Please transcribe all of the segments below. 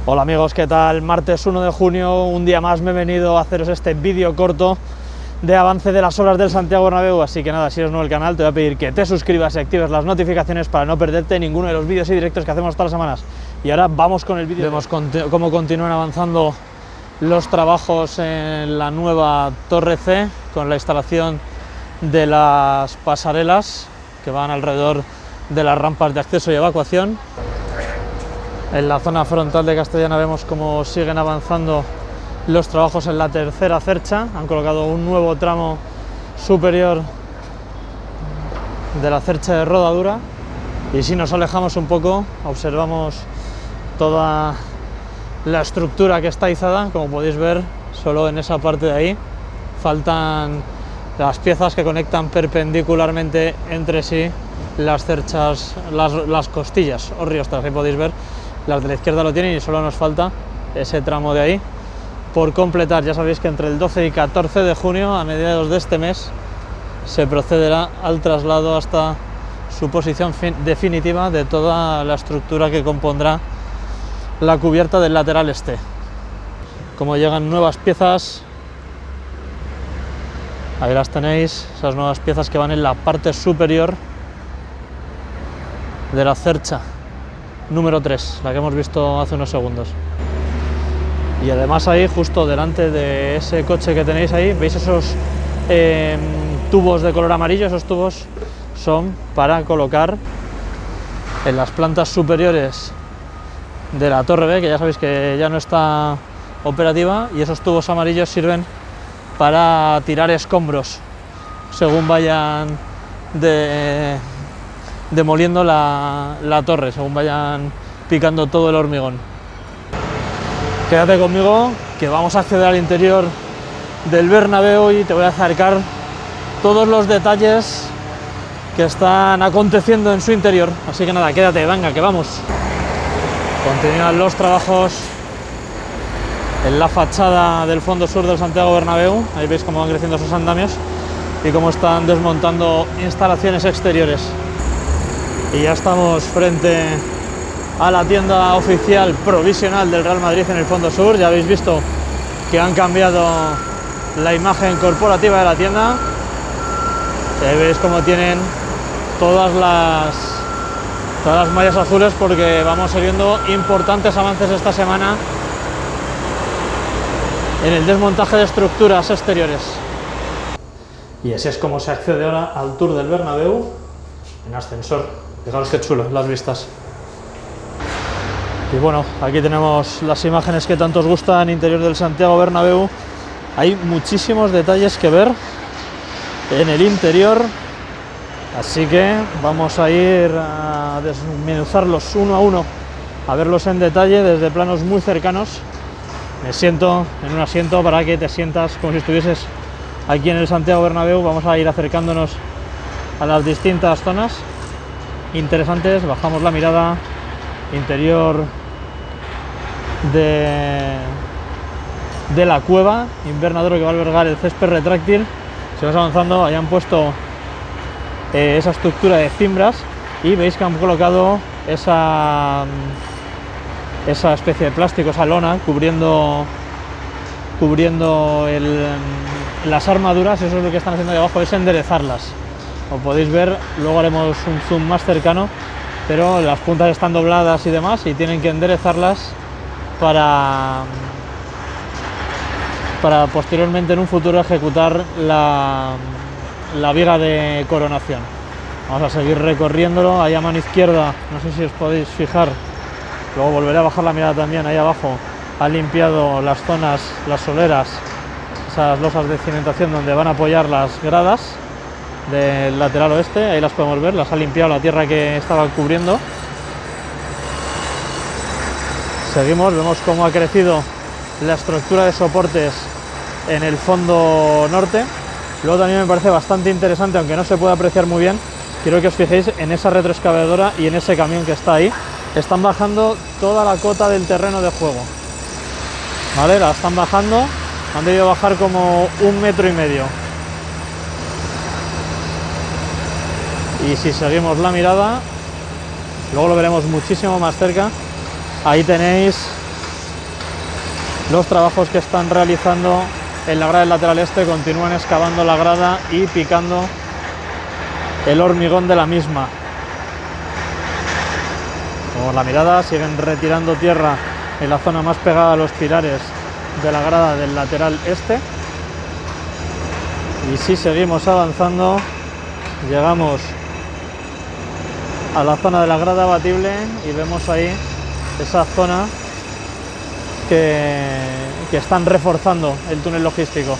Hola amigos, ¿qué tal? Martes 1 de junio, un día más me he venido a haceros este vídeo corto de avance de las obras del Santiago Bernabéu, así que nada, si eres nuevo al canal te voy a pedir que te suscribas y actives las notificaciones para no perderte ninguno de los vídeos y directos que hacemos todas las semanas. Y ahora vamos con el vídeo. Vemos cómo continúan avanzando los trabajos en la nueva Torre C con la instalación de las pasarelas que van alrededor de las rampas de acceso y evacuación. En la zona frontal de Castellana vemos cómo siguen avanzando los trabajos en la tercera cercha. Han colocado un nuevo tramo superior de la cercha de rodadura. Y si nos alejamos un poco, observamos toda la estructura que está izada. Como podéis ver, solo en esa parte de ahí faltan las piezas que conectan perpendicularmente entre sí las cerchas, las costillas o riostras. Ahí podéis ver, las de la izquierda lo tienen y solo nos falta ese tramo de ahí por completar. Ya sabéis que entre el 12 y 14 de junio, a mediados de este mes, se procederá al traslado hasta su posición definitiva de toda la estructura que compondrá la cubierta del lateral este. Como llegan nuevas piezas, ahí las tenéis, esas nuevas piezas que van en la parte superior de la cercha número 3, la que hemos visto hace unos segundos. Y además ahí, justo delante de ese coche que tenéis ahí, veis esos tubos de color amarillo. Esos tubos son para colocar en las plantas superiores de la Torre B, que ya sabéis que ya no está operativa, y esos tubos amarillos sirven para tirar escombros según vayan demoliendo la torre, según vayan picando todo el hormigón. Quédate conmigo que vamos a acceder al interior del Bernabéu y te voy a acercar todos los detalles que están aconteciendo en su interior. Así que nada, quédate, venga, que vamos. Continúan los trabajos en la fachada del fondo sur del Santiago Bernabéu. Ahí veis cómo van creciendo esos andamios y cómo están desmontando instalaciones exteriores. Y ya estamos frente a la tienda oficial provisional del Real Madrid en el fondo sur. Ya habéis visto que han cambiado la imagen corporativa de la tienda. Y ahí veis cómo tienen todas las mallas azules, porque vamos viendo importantes avances esta semana en el desmontaje de estructuras exteriores. Y así es como se accede ahora al tour del Bernabéu en ascensor. Fijaros qué chulo las vistas. Y bueno, aquí tenemos las imágenes que tanto os gustan, interior del Santiago Bernabéu. Hay muchísimos detalles que ver en el interior, así que vamos a ir a desmenuzarlos uno a uno, a verlos en detalle desde planos muy cercanos. Me siento en un asiento para que te sientas como si estuvieses aquí en el Santiago Bernabéu. Vamos a ir acercándonos a las distintas zonas interesantes. Bajamos la mirada. Interior de la cueva, invernadero que va a albergar el césped retráctil. Seguimos avanzando, ahí han puesto esa estructura de cimbras y veis que han colocado esa especie de plástico, esa lona cubriendo las armaduras. Eso es lo que están haciendo ahí abajo, es enderezarlas. Como podéis ver, luego haremos un zoom más cercano, pero las puntas están dobladas y demás, y tienen que enderezarlas para posteriormente en un futuro ejecutar la viga de coronación. Vamos a seguir recorriéndolo. Ahí a mano izquierda, no sé si os podéis fijar, luego volveré a bajar la mirada también, ahí abajo ha limpiado las zonas, las soleras, esas losas de cimentación donde van a apoyar las gradas del lateral oeste. Ahí las podemos ver, las ha limpiado la tierra que estaba cubriendo. Seguimos, vemos cómo ha crecido la estructura de soportes en el fondo norte. Luego también me parece bastante interesante, aunque no se puede apreciar muy bien, quiero que os fijéis en esa retroexcavadora y en ese camión que está ahí. Están bajando toda la cota del terreno de juego, ¿vale? La están bajando, han debido bajar como 1,5 metros. Y si seguimos la mirada, luego lo veremos muchísimo más cerca. Ahí tenéis los trabajos que están realizando en la grada del lateral este. Continúan excavando la grada y picando el hormigón de la misma. Como la mirada, siguen retirando tierra en la zona más pegada a los pilares de la grada del lateral este. Y si seguimos avanzando, llegamos a la zona de la grada abatible y vemos ahí esa zona que están reforzando el túnel logístico.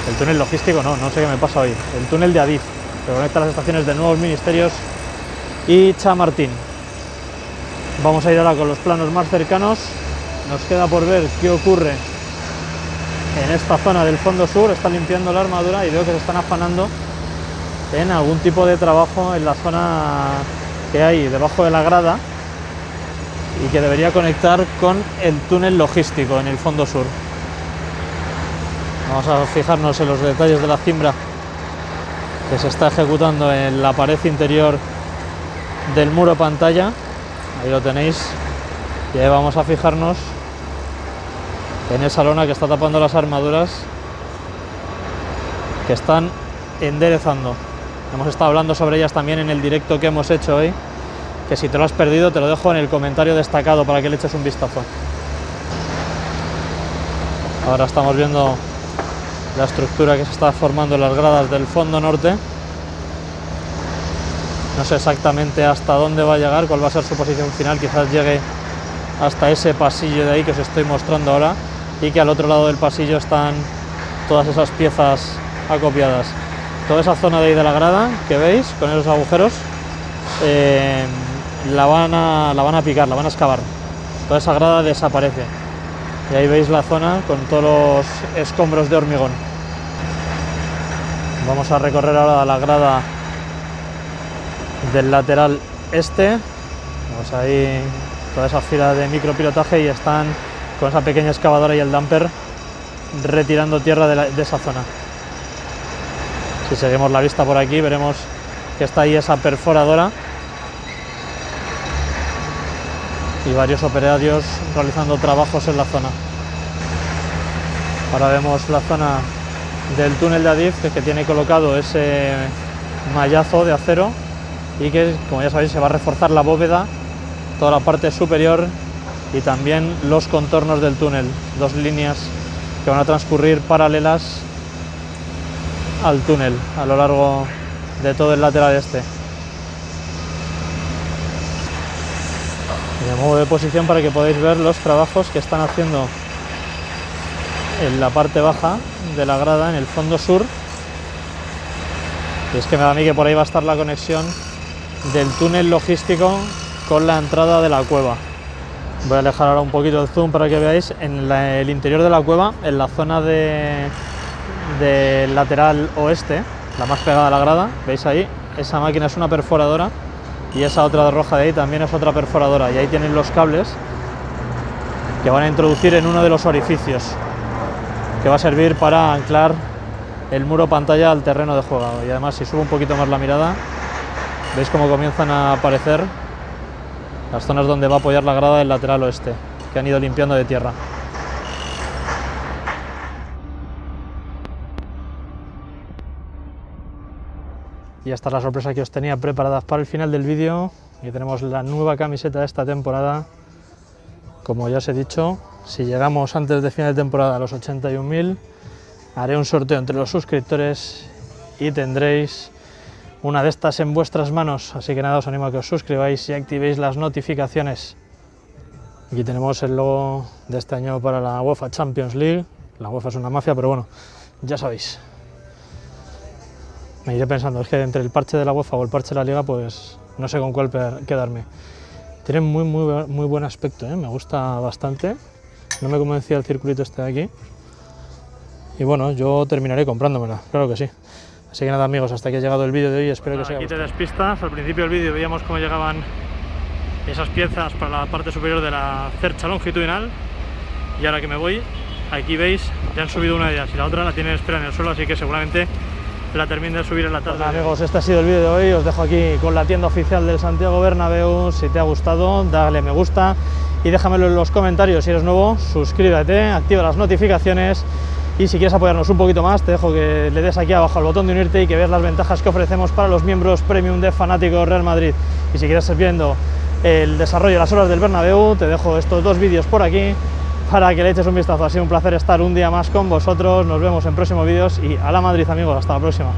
El túnel logístico no sé qué me pasa hoy. El túnel de Adif, que conecta las estaciones de Nuevos Ministerios y Chamartín. Vamos a ir ahora con los planos más cercanos. Nos queda por ver qué ocurre en esta zona del fondo sur. Están limpiando la armadura y veo que se están afanando en algún tipo de trabajo en la zona que hay debajo de la grada y que debería conectar con el túnel logístico en el fondo sur. Vamos a fijarnos en los detalles de la cimbra que se está ejecutando en la pared interior del muro pantalla. Ahí lo tenéis. Y ahí vamos a fijarnos en esa lona que está tapando las armaduras que están enderezando. Hemos estado hablando sobre ellas también en el directo que hemos hecho hoy, que si te lo has perdido te lo dejo en el comentario destacado para que le eches un vistazo. Ahora estamos viendo la estructura que se está formando en las gradas del fondo norte. No sé exactamente hasta dónde va a llegar, cuál va a ser su posición final. Quizás llegue hasta ese pasillo de ahí que os estoy mostrando ahora, y que al otro lado del pasillo están todas esas piezas acopiadas. Toda esa zona de ahí de la grada que veis con esos agujeros la van a picar, la van a excavar. Toda esa grada desaparece y ahí veis la zona con todos los escombros de hormigón. Vamos a recorrer ahora la grada del lateral este. Vamos ahí toda esa fila de micropilotaje y están con esa pequeña excavadora y el dumper retirando tierra de esa zona. Si seguimos la vista por aquí veremos que está ahí esa perforadora y varios operarios realizando trabajos en la zona. Ahora vemos la zona del túnel de Adif que tiene colocado ese mallazo de acero y que, como ya sabéis, se va a reforzar la bóveda, toda la parte superior y también los contornos del túnel. Dos líneas que van a transcurrir paralelas al túnel a lo largo de todo el lateral este. Me muevo de posición para que podáis ver los trabajos que están haciendo en la parte baja de la grada, en el fondo sur. Y es que me da a mí que por ahí va a estar la conexión del túnel logístico con la entrada de la cueva. Voy a alejar ahora un poquito el zoom para que veáis en el interior de la cueva, en la zona del lateral oeste, la más pegada a la grada. Veis ahí, esa máquina es una perforadora y esa otra roja de ahí también es otra perforadora, y ahí tienen los cables que van a introducir en uno de los orificios que va a servir para anclar el muro pantalla al terreno de juego. Y además, si subo un poquito más la mirada, veis cómo comienzan a aparecer las zonas donde va a apoyar la grada del lateral oeste, que han ido limpiando de tierra. Y esta es la sorpresa que os tenía preparada para el final del vídeo. Aquí tenemos la nueva camiseta de esta temporada. Como ya os he dicho, si llegamos antes de final de temporada a los 81.000, haré un sorteo entre los suscriptores y tendréis una de estas en vuestras manos. Así que nada, os animo a que os suscribáis y activéis las notificaciones. Aquí tenemos el logo de este año para la UEFA Champions League. La UEFA es una mafia, pero bueno, ya sabéis. Me iré pensando, es que entre el parche de la UEFA o el parche de la Liga, pues no sé con cuál quedarme. Tiene muy buen aspecto, me gusta bastante. No me convencía el circulito este de aquí. Y bueno, yo terminaré comprándomela, claro que sí. Así que nada, amigos, hasta aquí ha llegado el vídeo de hoy. Espero que os haya gustado. Aquí te despistas. Al principio del vídeo veíamos cómo llegaban esas piezas para la parte superior de la cercha longitudinal. Y ahora que me voy, aquí veis, ya han subido una de ellas y la otra la tienen espera en el suelo, así que seguramente la termine de subir en la tarde. Bueno, amigos, este ha sido el vídeo de hoy. Os dejo aquí con la tienda oficial del Santiago Bernabéu. Si te ha gustado, dale me gusta y déjamelo en los comentarios si eres nuevo, suscríbete, activa las notificaciones y si quieres apoyarnos un poquito más te dejo que le des aquí abajo al botón de unirte y que veas las ventajas que ofrecemos para los miembros premium de Fanáticos Real Madrid. Y si quieres ir viendo el desarrollo de las horas del Bernabéu, te dejo estos 2 vídeos por aquí para que le eches un vistazo. Ha sido un placer estar un día más con vosotros, nos vemos en próximos vídeos y a la Madrid, amigos, hasta la próxima.